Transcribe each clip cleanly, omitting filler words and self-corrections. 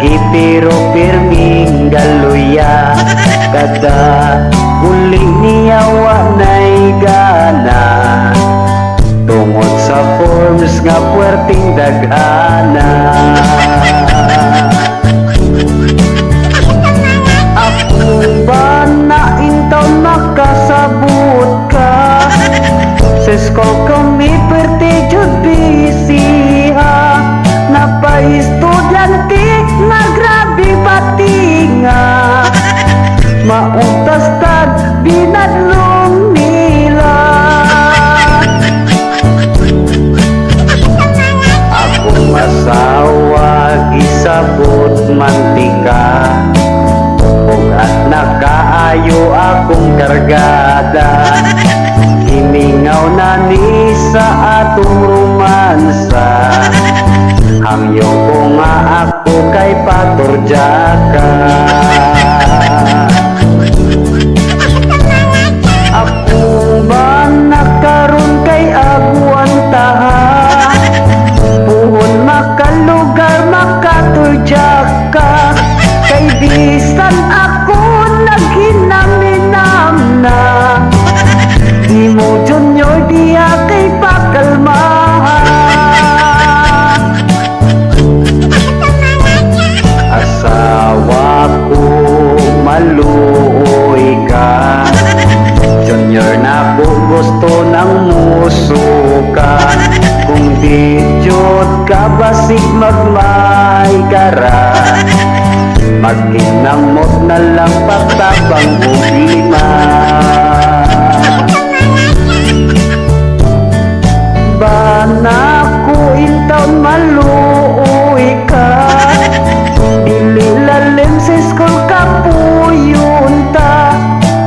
lagi pero pirming galuya. Kada uli niya wanay gana, tungod sa forms nga puwerting daghana. Ako ba na intaw makasabot ka? Sisko kami perte jud busy ha. Napaistudyante nga grabe patinga, mauntas tag binadlong nila. Akong asawa gisabot mantika, ug at nakaayo akong kargada. Himingaw na ni sa atong romansa, hangyo ko nga ako kay paturja ka. Ako ba nakaroon kay agwantaha, puhon makalugar makaturja ka. Kay bisan ako naghinaminam na, di mo junior diya kay pakalmaha. Asawa ko maluoy ka, junior na ko gusto ng muso ka. Kung di jud ka basig magmay kara, magkinamot na lang pagtabang problema. Bana ko intaw maluoy ka, dili lalim sa school ka puyon ta.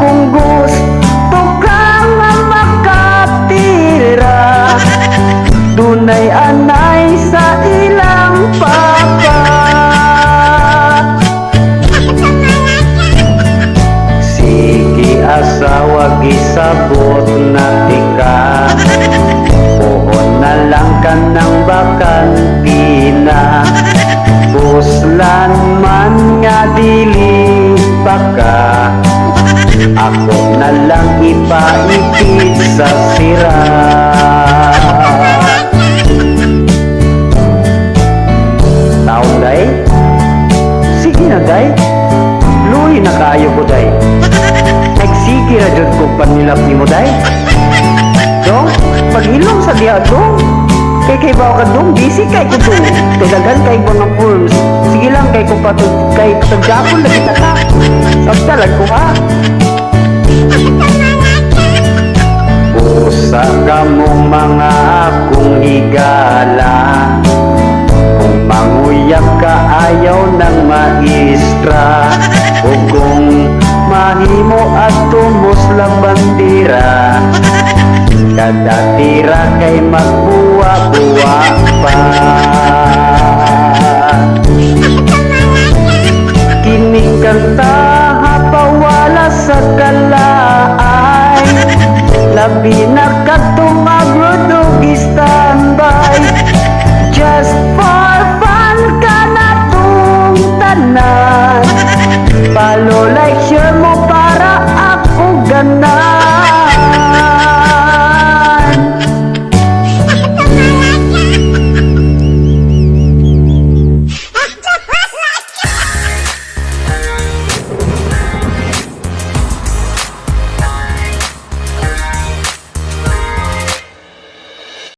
Kung gusto ka nga makatira, dunay anay sa ilang papa. Sige asawa gisabot na tika, puhon na lang ka ng bakantina. Buslan man nga dili pa ka, ako na lang ipaipit sa sira. Taon day? Sige na day, luwi na kayo ko day. Nagsige na dyan ko panilap ni mo day. Dong, pag-ilong sa diya dong, kay bawa ka dong, busy kay ko dong. Tagagan kay mga forms, sige lang kay ko kay patagdapon na kita ka. Sabtalag ko ha. Pusa ka mong mga akong higala, kung manguyak ka ayaw ng maistra, o kung mahimo at tumos lang bandira, kada tira kay magbuwa-buwa pa.